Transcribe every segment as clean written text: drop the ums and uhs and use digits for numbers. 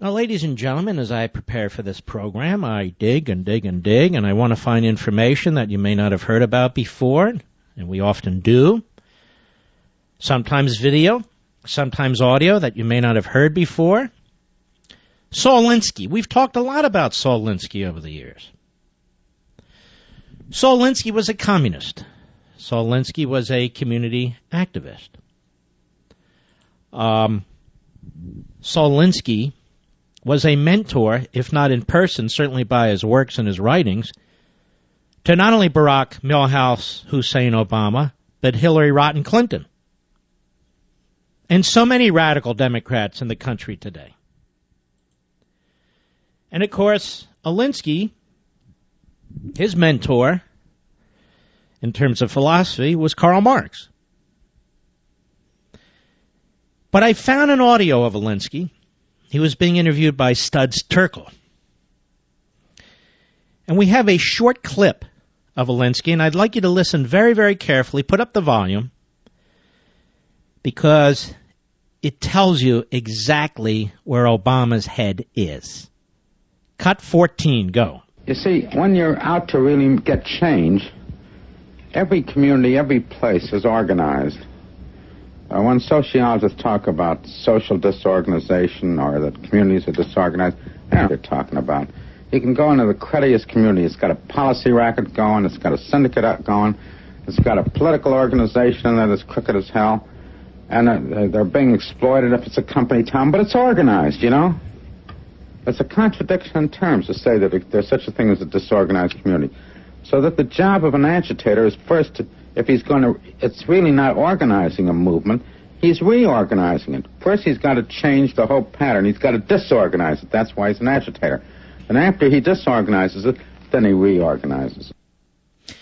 Now, ladies and gentlemen, as I prepare for this program, I dig and dig and dig, and I want to find information that you may not have heard about before, and we often do. Sometimes video, sometimes audio that you may not have heard before. Saul Alinsky. We've talked a lot about Saul Alinsky over the years. Saul Alinsky was a communist. Saul Alinsky was a community activist. Saul Alinsky was a mentor, if not in person, certainly by his works and his writings, to not only Barack Milhouse Hussein Obama, but Hillary Rotten Clinton, and so many radical Democrats in the country today. And of course, Alinsky, his mentor, in terms of philosophy, was Karl Marx. But I found an audio of Alinsky. He was being interviewed by Studs Terkel. And we have a short clip of Alinsky, and I'd like you to listen very, very carefully. Put up the volume, because it tells you exactly where Obama's head is. Cut 14, go. You see, when you're out to really get change, every community, every place is organized. When sociologists talk about social disorganization or that communities are disorganized, they know what they're talking about. You can go into the creditiest community. It's got a policy racket going. It's got a syndicate going. It's got a political organization that is crooked as hell. And they're being exploited if it's a company town. But it's organized, you know. It's a contradiction in terms to say that there's such a thing as a disorganized community. So that the job of an agitator is first to... If he's going to, it's really not organizing a movement, he's reorganizing it. First, he's got to change the whole pattern. He's got to disorganize it. That's why he's an agitator. And after he disorganizes it, then he reorganizes it.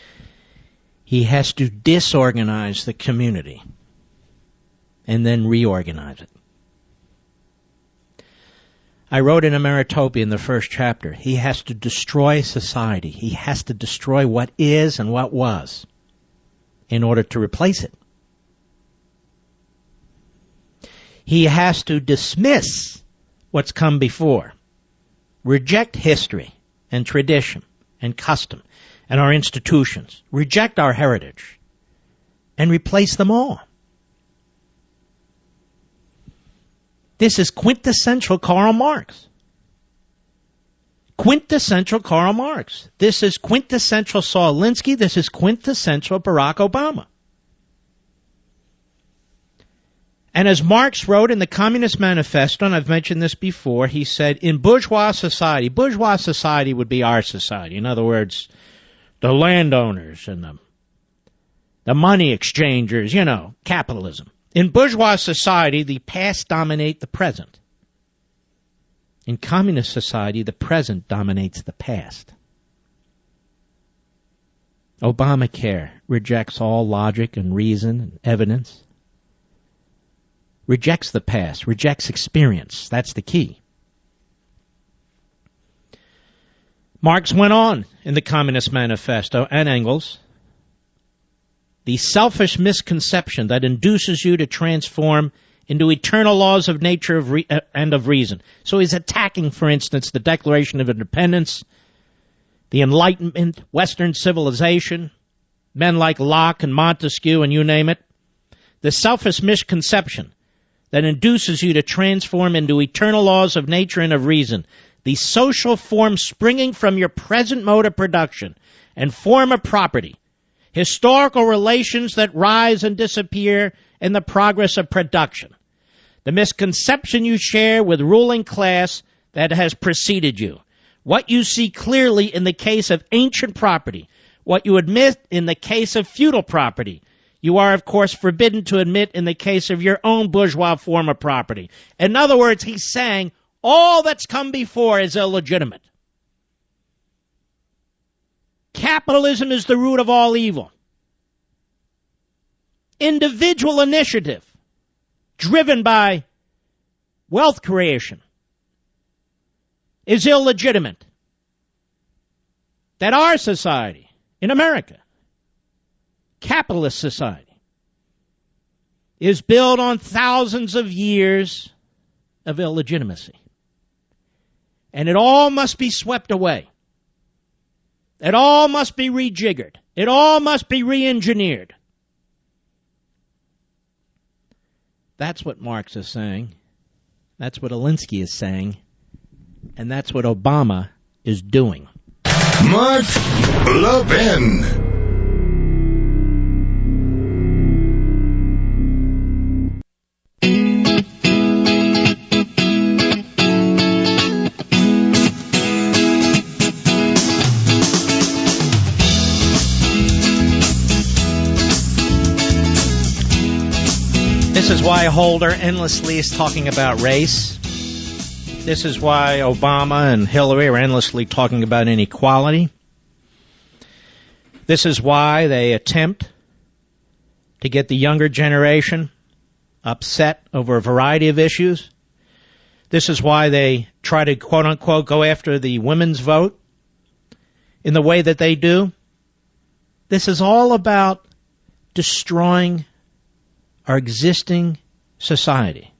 He has to disorganize the community and then reorganize it. I wrote in Ameritopia in the first chapter, he has to destroy society. He has to destroy what is and what was, in order to replace it. He has to dismiss what's come before, reject history and tradition and custom and our institutions, reject our heritage, and replace them all. This is quintessential Karl Marx. Quintessential Karl Marx. This is quintessential Saul Alinsky. This is quintessential Barack Obama. And as Marx wrote in the Communist Manifesto, and I've mentioned this before, he said, in bourgeois society would be our society. In other words, the landowners and the money exchangers, you know, capitalism. In bourgeois society, the past dominate the present. In communist society, the present dominates the past. Obamacare rejects all logic and reason and evidence. Rejects the past, rejects experience. That's the key. Marx went on in the Communist Manifesto, and Engels, the selfish misconception that induces you to transform into eternal laws of nature and of reason. So he's attacking, for instance, the Declaration of Independence, the Enlightenment, Western civilization, men like Locke and Montesquieu and you name it. The selfish misconception that induces you to transform into eternal laws of nature and of reason, the social form springing from your present mode of production and form of property, historical relations that rise and disappear in the progress of production, the misconception you share with ruling class that has preceded you, what you see clearly in the case of ancient property, what you admit in the case of feudal property, you are, of course, forbidden to admit in the case of your own bourgeois form of property. In other words, he's saying all that's come before is illegitimate. Capitalism is the root of all evil. Individual initiative, driven by wealth creation, is illegitimate. That our society, in America, capitalist society, is built on thousands of years of illegitimacy. And it all must be swept away. It all must be rejiggered. It all must be re-engineered. That's what Marx is saying. That's what Alinsky is saying. And that's what Obama is doing. Mark Levin. This is why Holder endlessly is talking about race. This is why Obama and Hillary are endlessly talking about inequality. This is why they attempt to get the younger generation upset over a variety of issues. This is why they try to, quote-unquote, go after the women's vote in the way that they do. This is all about destroying our existing society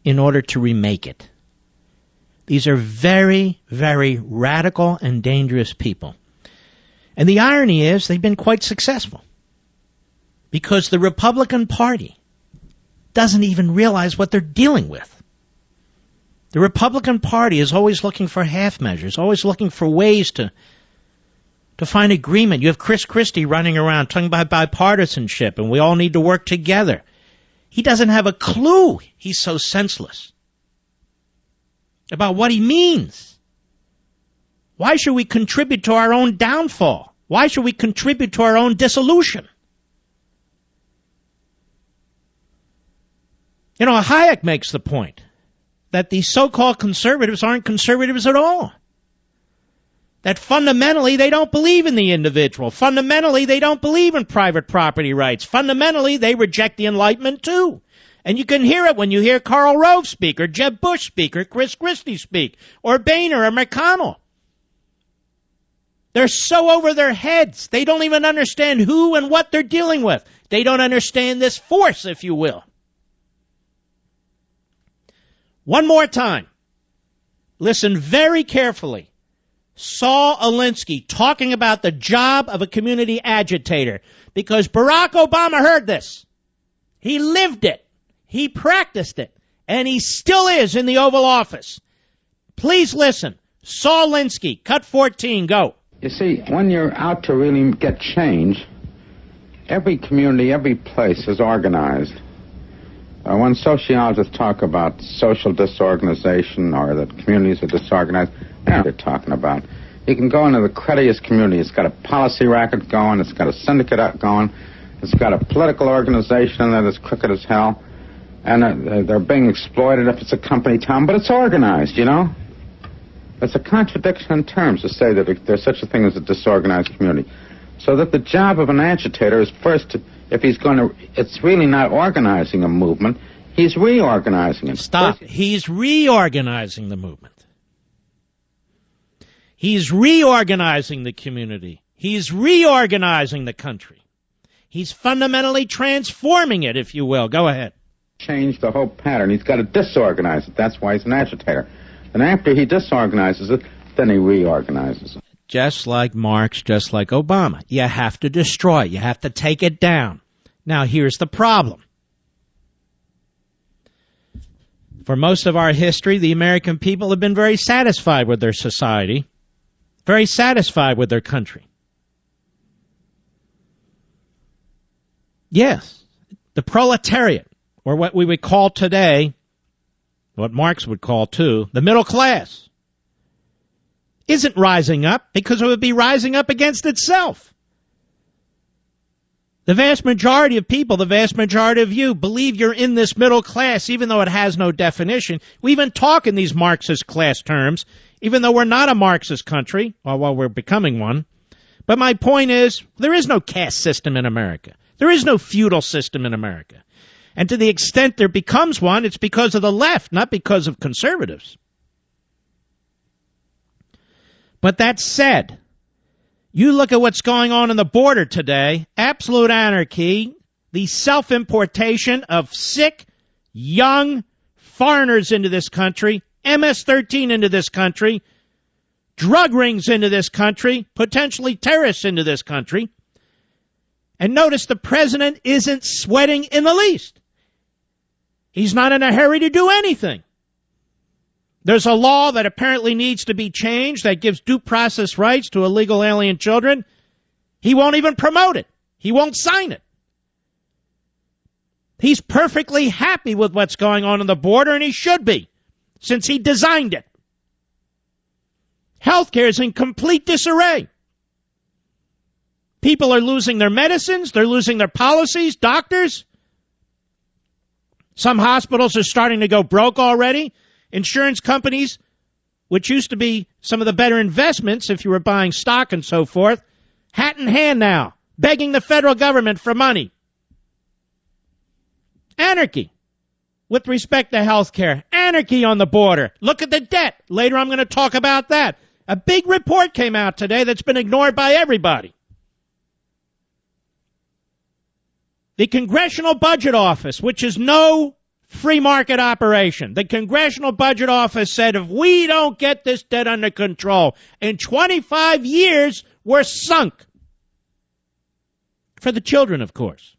in order to remake it. These are very, very radical and dangerous people. And the irony is they've been quite successful because the Republican Party doesn't even realize what they're dealing with. The Republican Party is always looking for half measures, always looking for ways to find agreement. You have Chris Christie running around talking about bipartisanship and we all need to work together. He doesn't have a clue. He's so senseless about what he means. Why should we contribute to our own downfall? Why should we contribute to our own dissolution? You know, Hayek makes the point that the so-called conservatives aren't conservatives at all. That fundamentally they don't believe in the individual. Fundamentally they don't believe in private property rights. Fundamentally they reject the Enlightenment too. And you can hear it when you hear Karl Rove speak, or Jeb Bush speak, or Chris Christie speak, or Boehner, or McConnell. They're so over their heads. They don't even understand who and what they're dealing with. They don't understand this force, if you will. One more time. Listen very carefully. Saul Alinsky talking about the job of a community agitator, because Barack Obama heard this. He lived it. He practiced it. And he still is in the Oval Office. Please listen. Saul Alinsky, cut 14, go. You see, when you're out to really get change, every community, every place is organized. When sociologists talk about social disorganization or that communities are disorganized, that's what they're talking about. You can go into the creditious community. It's got a policy racket going. It's got a syndicate going. It's got a political organization that is crooked as hell. And they're being exploited if it's a company town, but it's organized, you know? It's a contradiction in terms to say that there's such a thing as a disorganized community. So that the job of an agitator is first to, if he's going to, it's really not organizing a movement, he's reorganizing it. Stop. He's reorganizing the movement. He's reorganizing the community. He's reorganizing the country. He's fundamentally transforming it, if you will. Go ahead. Change the whole pattern. He's got to disorganize it. That's why he's an agitator. And after he disorganizes it, then he reorganizes it. Just like Marx, just like Obama. You have to destroy it. You have to take it down. Now, here's the problem. For most of our history, the American people have been very satisfied with their society, very satisfied with their country. Yes, the proletariat, or what we would call today, what Marx would call too, the middle class, isn't rising up because it would be rising up against itself. The vast majority of people, the vast majority of you, believe you're in this middle class, even though it has no definition. We even talk in these Marxist class terms, even though we're not a Marxist country, well, we're becoming one. But my point is, there is no caste system in America. There is no feudal system in America. And to the extent there becomes one, it's because of the left, not because of conservatives. But that said, you look at what's going on in the border today, absolute anarchy, the self-importation of sick, young foreigners into this country, MS-13 into this country, drug rings into this country, potentially terrorists into this country. And notice the president isn't sweating in the least. He's not in a hurry to do anything. There's a law that apparently needs to be changed that gives due process rights to illegal alien children. He won't even promote it. He won't sign it. He's perfectly happy with what's going on the border, and he should be, since he designed it. Healthcare is in complete disarray. People are losing their medicines. They're losing their policies, doctors. Some hospitals are starting to go broke already. Insurance companies, which used to be some of the better investments if you were buying stock and so forth, hat in hand now, begging the federal government for money. Anarchy with respect to health care. Anarchy on the border. Look at the debt. Later I'm going to talk about that. A big report came out today that's been ignored by everybody. The Congressional Budget Office, which is no free market operation, the Congressional Budget Office said if we don't get this debt under control, in 25 years we're sunk. For the children, of course.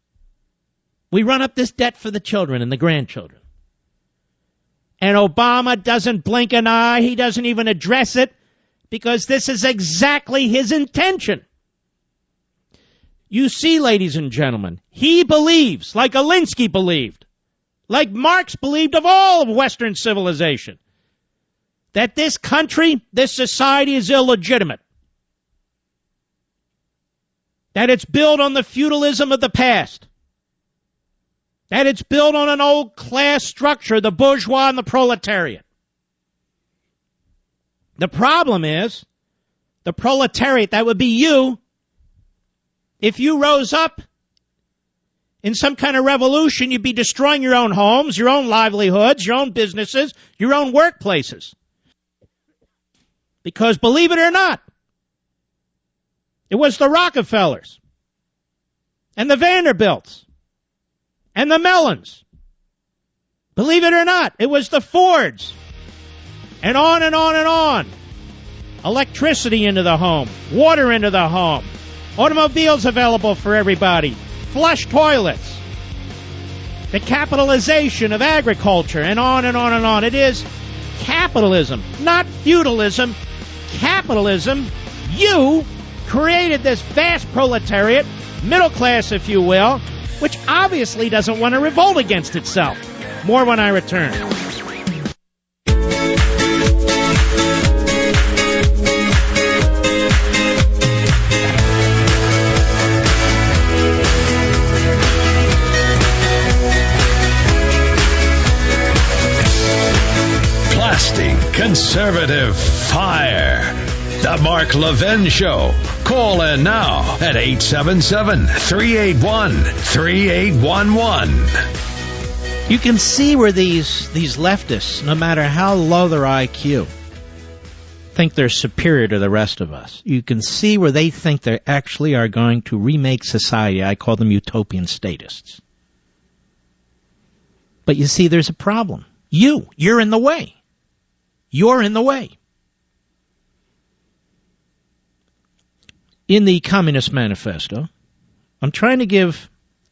We run up this debt for the children and the grandchildren. And Obama doesn't blink an eye. He doesn't even address it because this is exactly his intention. You see, ladies and gentlemen, he believes, like Alinsky believed, like Marx believed of all of Western civilization, that this country, this society is illegitimate. That it's built on the feudalism of the past. That it's built on an old class structure, the bourgeois and the proletariat. The problem is, the proletariat, that would be you, if you rose up in some kind of revolution, you'd be destroying your own homes, your own livelihoods, your own businesses, your own workplaces. Because believe it or not, it was the Rockefellers and the Vanderbilts and the Mellons. Believe it or not, it was the Fords. And on and on and on. Electricity into the home, water into the home, automobiles available for everybody, flush toilets, the capitalization of agriculture, and on and on and on. It is capitalism, not feudalism. Capitalism. You created this vast proletariat, middle class, if you will, which obviously doesn't want to revolt against itself. More when I return. Conservative fire. The Mark Levin Show. Call in now at 877-381-3811. You can see where these leftists, no matter how low their IQ, think they're superior to the rest of us. You can see where they think they actually are going to remake society. I call them utopian statists. But you see, there's a problem. You're in the way. You're in the way. In the Communist Manifesto, I'm trying to give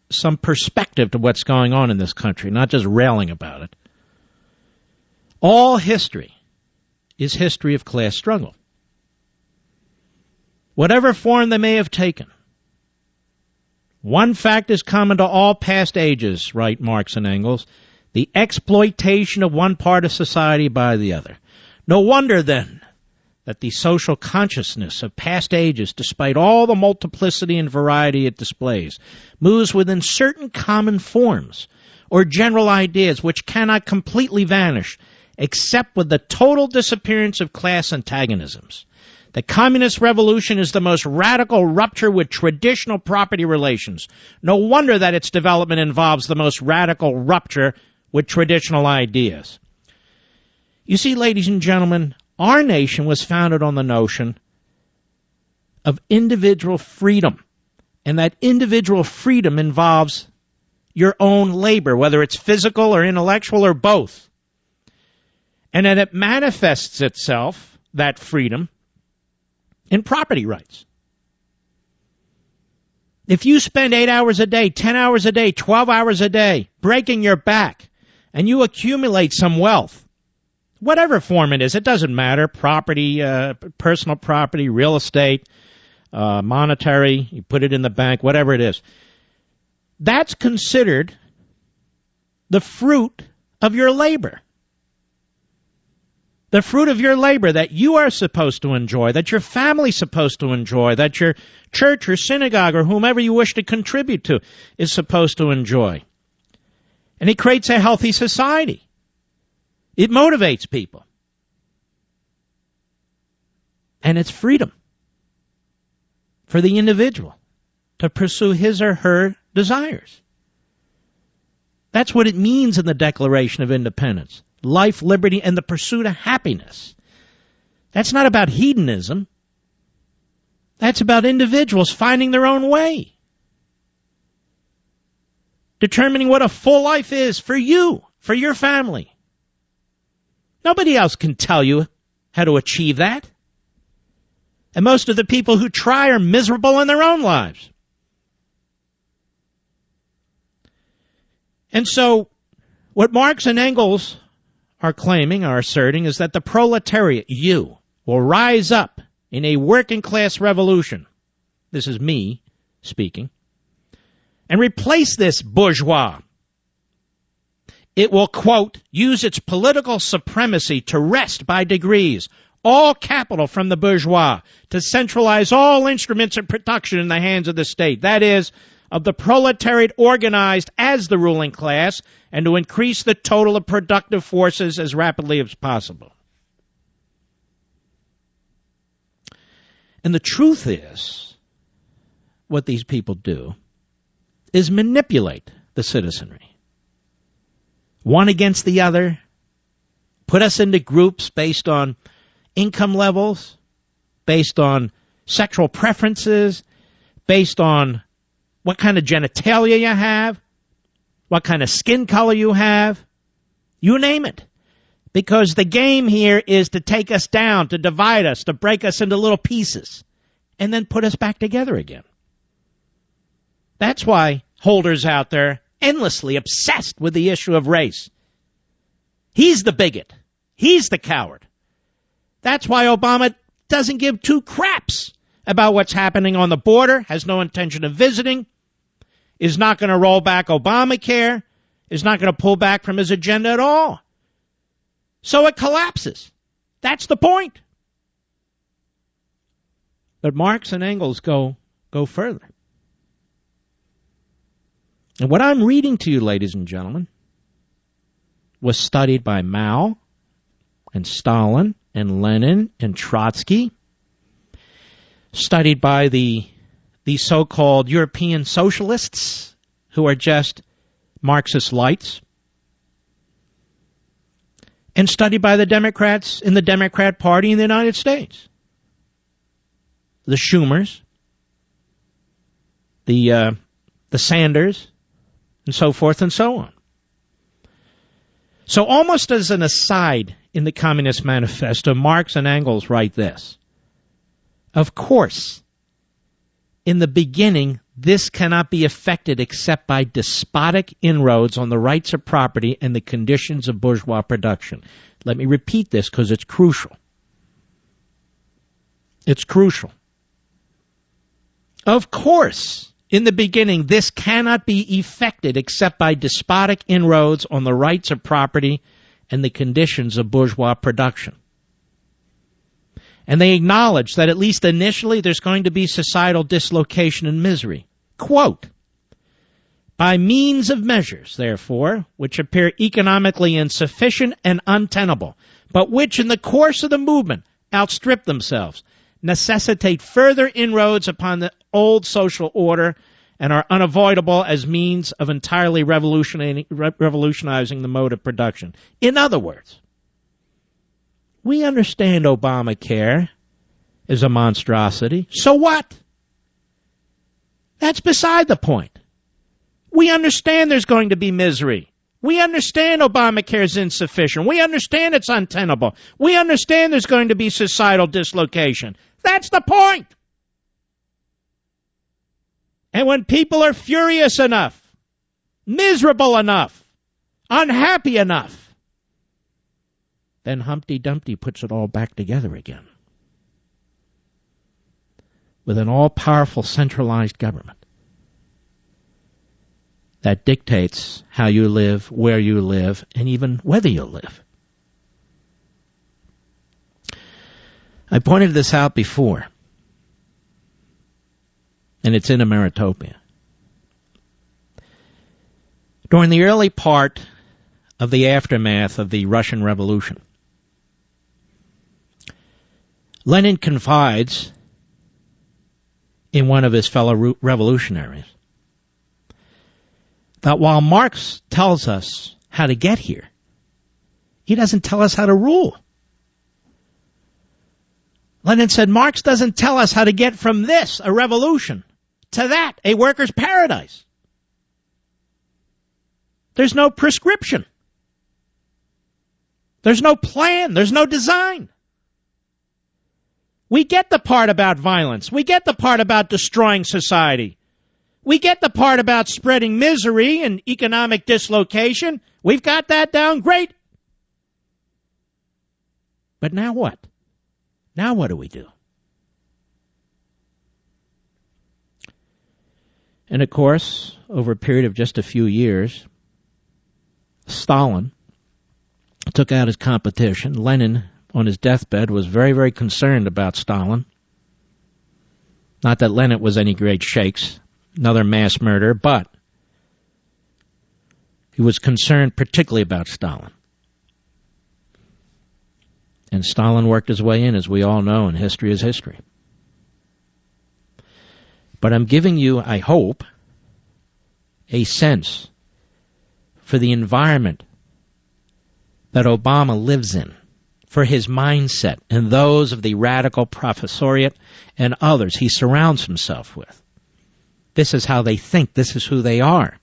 some perspective to what's going on in this country, not just railing about it. All history is history of class struggle. Whatever form they may have taken. One fact is common to all past ages, write Marx and Engels, the exploitation of one part of society by the other. No wonder, then, that the social consciousness of past ages, despite all the multiplicity and variety it displays, moves within certain common forms or general ideas which cannot completely vanish except with the total disappearance of class antagonisms. The communist revolution is the most radical rupture with traditional property relations. No wonder that its development involves the most radical rupture with traditional ideas. You see, ladies and gentlemen, our nation was founded on the notion of individual freedom. And that individual freedom involves your own labor, whether it's physical or intellectual or both. And then it manifests itself, that freedom, in property rights. If you spend 8 hours a day, 10 hours a day, 12 hours a day, breaking your back, and you accumulate some wealth, whatever form it is, it doesn't matter, property, personal property, real estate, monetary, you put it in the bank, whatever it is, that's considered the fruit of your labor. The fruit of your labor that you are supposed to enjoy, that your family's supposed to enjoy, that your church or synagogue or whomever you wish to contribute to is supposed to enjoy. And it creates a healthy society. It motivates people. And it's freedom for the individual to pursue his or her desires. That's what it means in the Declaration of Independence. Life, liberty, and the pursuit of happiness. That's not about hedonism. That's about individuals finding their own way. Determining what a full life is for you, for your family. Nobody else can tell you how to achieve that. And most of the people who try are miserable in their own lives. And so, what Marx and Engels are claiming, are asserting, is that the proletariat, you, will rise up in a working class revolution. This is me speaking. And replace this bourgeois. It will, quote, use its political supremacy to wrest by degrees all capital from the bourgeois, to centralize all instruments of production in the hands of the state. That is, of the proletariat organized as the ruling class, and to increase the total of productive forces as rapidly as possible. And the truth is, what these people do is manipulate the citizenry. One against the other, put us into groups based on income levels, based on sexual preferences, based on what kind of genitalia you have, what kind of skin color you have, you name it. Because the game here is to take us down, to divide us, to break us into little pieces, and then put us back together again. That's why Holder's out there endlessly obsessed with the issue of race. He's the bigot. He's the coward. That's why Obama doesn't give two craps about what's happening on the border, has no intention of visiting, is not going to roll back Obamacare, is not going to pull back from his agenda at all. So it collapses. That's the point. But Marx and Engels go further. And what I'm reading to you, ladies and gentlemen, was studied by Mao and Stalin and Lenin and Trotsky, studied by the so-called European socialists who are just Marxist lights, and studied by the Democrats in the Democrat Party in the United States. The Schumers, the Sanders, and so forth and so on. So almost as an aside in the Communist Manifesto, Marx and Engels write this. Of course, in the beginning, this cannot be effected except by despotic inroads on the rights of property and the conditions of bourgeois production. Let me repeat this because it's crucial. It's crucial. Of course, in the beginning, this cannot be effected except by despotic inroads on the rights of property and the conditions of bourgeois production. And they acknowledge that at least initially there's going to be societal dislocation and misery. Quote, by means of measures, therefore, which appear economically insufficient and untenable, but which in the course of the movement outstrip themselves, necessitate further inroads upon the old social order, and are unavoidable as means of entirely revolutionizing the mode of production. In other words, we understand Obamacare is a monstrosity. So what? That's beside the point. We understand there's going to be misery. We understand Obamacare is insufficient. We understand it's untenable. We understand there's going to be societal dislocation. That's the point. And when people are furious enough, miserable enough, unhappy enough, then Humpty Dumpty puts it all back together again with an all-powerful centralized government that dictates how you live, where you live, and even whether you live. I pointed this out before, and it's in Ameritopia. During the early part of the aftermath of the Russian Revolution, Lenin confides in one of his fellow revolutionaries that while Marx tells us how to get here, he doesn't tell us how to rule. Lenin said Marx doesn't tell us how to get from this, a revolution, to that, a worker's paradise. There's no prescription. There's no plan. There's no design. We get the part about violence. We get the part about destroying society. We get the part about spreading misery and economic dislocation. We've got that down great. But now what? Now what do we do? And of course, over a period of just a few years, Stalin took out his competition. Lenin, on his deathbed, was very, very concerned about Stalin. Not that Lenin was any great shakes, another mass murderer, but he was concerned particularly about Stalin. And Stalin worked his way in, as we all know, and history is history. But I'm giving you, I hope, a sense for the environment that Obama lives in, for his mindset and those of the radical professoriate and others he surrounds himself with. This is how they think. This is who they are.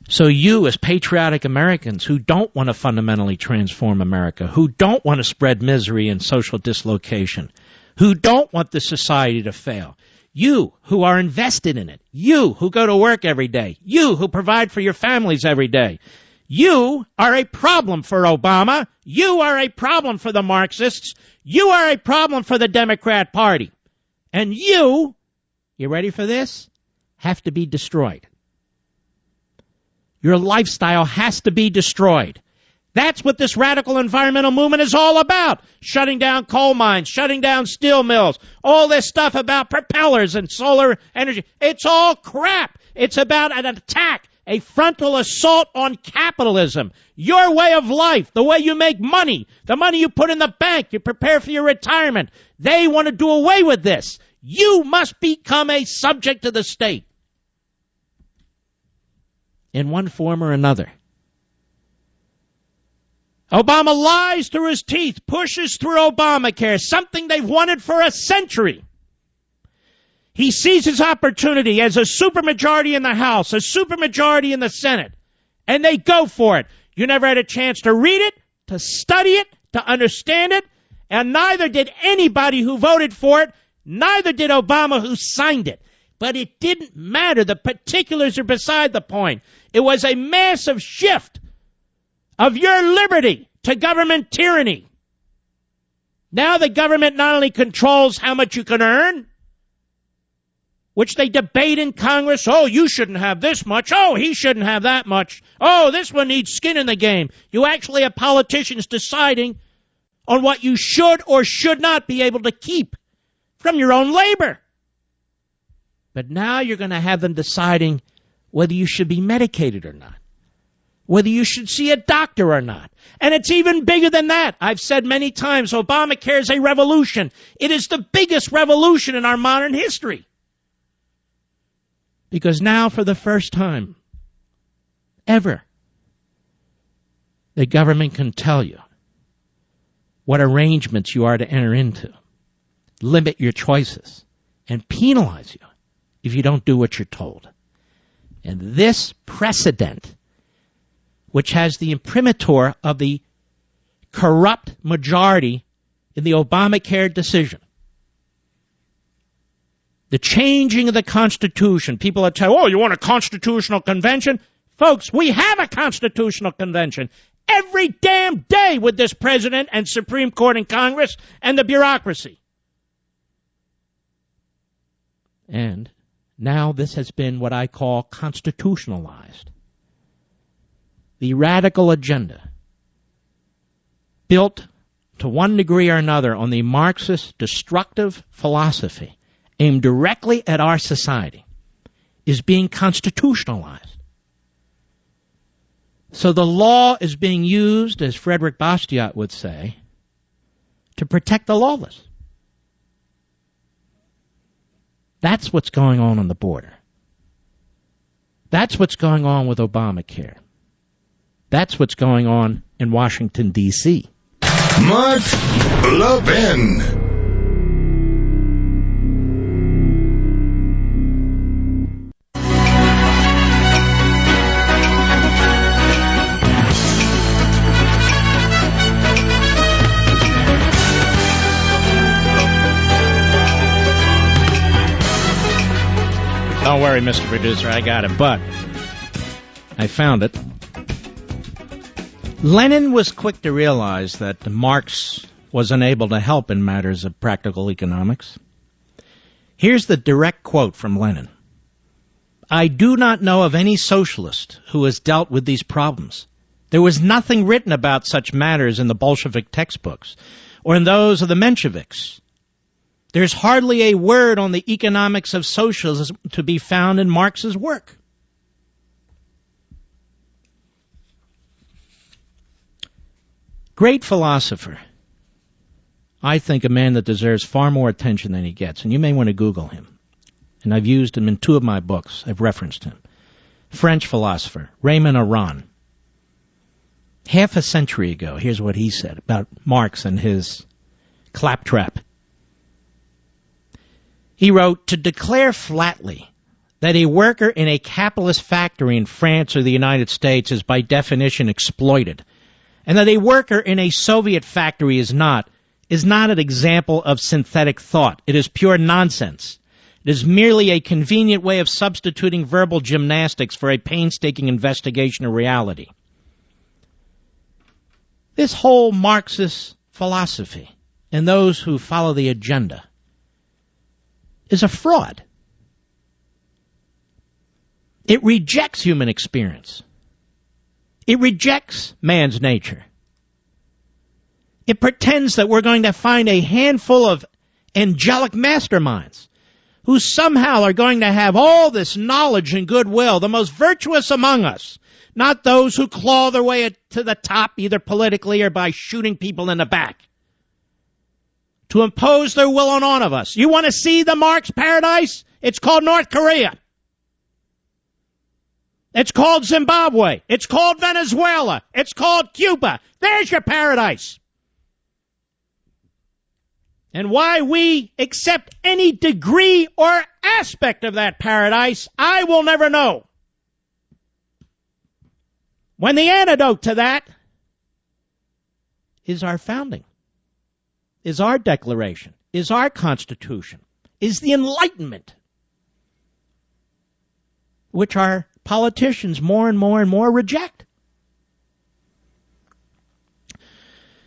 So you, as patriotic Americans who don't want to fundamentally transform America, who don't want to spread misery and social dislocation, who don't want the society to fail, you who are invested in it, you who go to work every day, you who provide for your families every day, you are a problem for Obama. You are a problem for the Marxists. You are a problem for the Democrat Party. And you ready for this? Have to be destroyed. Your lifestyle has to be destroyed. That's what this radical environmental movement is all about. Shutting down coal mines, shutting down steel mills, all this stuff about propellers and solar energy. It's all crap. It's about an attack, a frontal assault on capitalism. Your way of life, the way you make money, the money you put in the bank, you prepare for your retirement. They want to do away with this. You must become a subject of the state in one form or another. Obama lies through his teeth, pushes through Obamacare, something they've wanted for a century. He sees his opportunity as a supermajority in the House, a supermajority in the Senate, and they go for it. You never had a chance to read it, to study it, to understand it, and neither did anybody who voted for it, neither did Obama who signed it. But it didn't matter. The particulars are beside the point. It was a massive shift of your liberty to government tyranny. Now the government not only controls how much you can earn, which they debate in Congress. Oh, you shouldn't have this much. Oh, he shouldn't have that much. Oh, this one needs skin in the game. You actually have politicians deciding on what you should or should not be able to keep from your own labor. But now you're going to have them deciding whether you should be medicated or not, whether you should see a doctor or not. And it's even bigger than that. I've said many times, Obamacare is a revolution. It is the biggest revolution in our modern history. Because now, for the first time ever, the government can tell you what arrangements you are to enter into, limit your choices, and penalize you if you don't do what you're told. And this precedent which has the imprimatur of the corrupt majority in the Obamacare decision. The changing of the Constitution. People are telling, oh, you want a constitutional convention? Folks, we have a constitutional convention every damn day with this president and Supreme Court and Congress and the bureaucracy. And now this has been what I call constitutionalized. The radical agenda, built to one degree or another on the Marxist destructive philosophy aimed directly at our society, is being constitutionalized. So the law is being used, as Frederick Bastiat would say, to protect the lawless. That's what's going on the border. That's what's going on with Obamacare. That's what's going on in Washington, D.C. Mark Levin. Don't worry, Mr. Producer, I got it, but I found it. Lenin was quick to realize that Marx was unable to help in matters of practical economics. Here's the direct quote from Lenin. I do not know of any socialist who has dealt with these problems. There was nothing written about such matters in the Bolshevik textbooks or in those of the Mensheviks. There's hardly a word on the economics of socialism to be found in Marx's work. Great philosopher. I think a man that deserves far more attention than he gets, and you may want to Google him. And I've used him in 2 of my books. I've referenced him. French philosopher, Raymond Aron. Half a century ago, here's what he said about Marx and his claptrap. He wrote, to declare flatly that a worker in a capitalist factory in France or the United States is by definition exploited, and that a worker in a Soviet factory is not an example of synthetic thought. It is pure nonsense. It is merely a convenient way of substituting verbal gymnastics for a painstaking investigation of reality. This whole Marxist philosophy and those who follow the agenda is a fraud. It rejects human experience. It rejects man's nature. It pretends that we're going to find a handful of angelic masterminds who somehow are going to have all this knowledge and goodwill, the most virtuous among us, not those who claw their way to the top either politically or by shooting people in the back, to impose their will on all of us. You want to see the Marx paradise? It's called North Korea. It's called Zimbabwe. It's called Venezuela. It's called Cuba. There's your paradise. And why we accept any degree or aspect of that paradise, I will never know. When the antidote to that is our founding, is our Declaration, is our Constitution, is the Enlightenment, which our politicians more and more reject.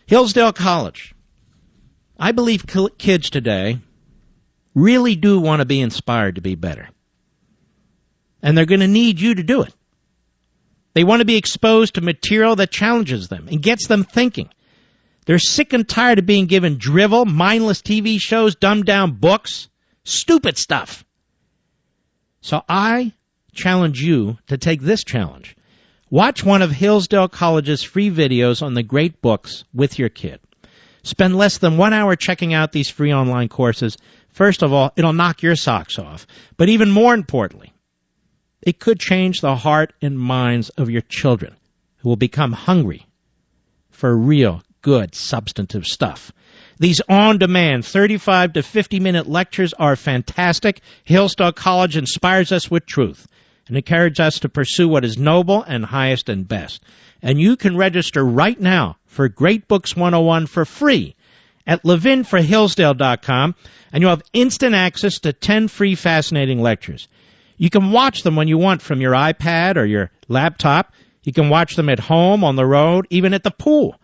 Hillsdale College. I believe kids today really do want to be inspired to be better. And they're going to need you to do it. They want to be exposed to material that challenges them and gets them thinking. They're sick and tired of being given drivel, mindless TV shows, dumbed-down books, stupid stuff. So I challenge you to take this challenge. Watch one of Hillsdale College's free videos on the great books with your kid. Spend less than 1 hour checking out these free online courses. First of all, it'll knock your socks off. But even more importantly, it could change the heart and minds of your children, who will become hungry for real, good, substantive stuff. These on-demand 35 to 50-minute lectures are fantastic. Hillsdale College inspires us with truth. and encourage us to pursue what is noble and highest and best. And you can register right now for Great Books 101 for free at levinforhillsdale.com, and you'll have instant access to 10 free fascinating lectures. You can watch them when you want from your iPad or your laptop. You can watch them at home, on the road, even at the pool.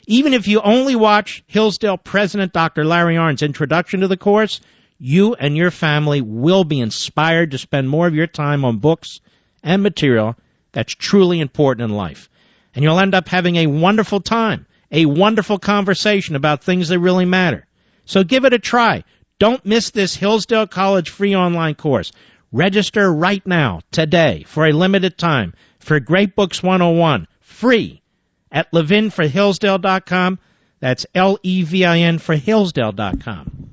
Even if you only watch Hillsdale President Dr. Larry Arnn's introduction to the course, you and your family will be inspired to spend more of your time on books and material that's truly important in life. And you'll end up having a wonderful time, a wonderful conversation about things that really matter. So give it a try. Don't miss this Hillsdale College free online course. Register right now, today, for a limited time, for Great Books 101, free, at levinforhillsdale.com. That's Levin for Hillsdale.com.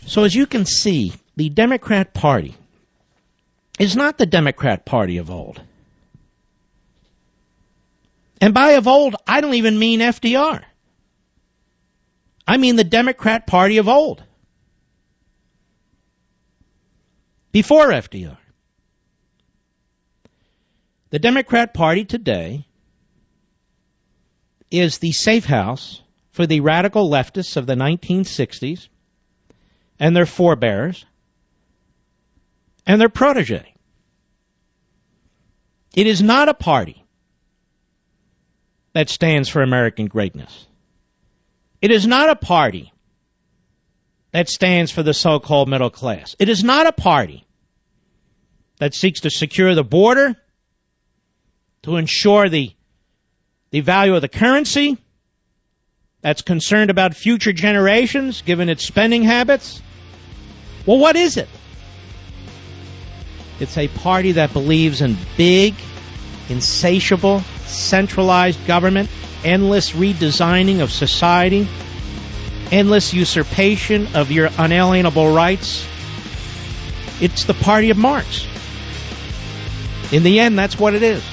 So as you can see, the Democrat Party is not the Democrat Party of old. And by of old, I don't even mean FDR. I mean the Democrat Party of old. Before FDR. The Democrat Party today is the safe house for the radical leftists of the 1960s and their forebears and their protege. It is not a party that stands for American greatness. It is not a party that stands for the so-called middle class. It is not a party that seeks to secure the border, to ensure the value of the currency, that's concerned about future generations, given its spending habits. Well, what is it? It's a party that believes in big, insatiable, centralized government, endless redesigning of society, endless usurpation of your unalienable rights. It's the party of Marx. In the end, that's what it is.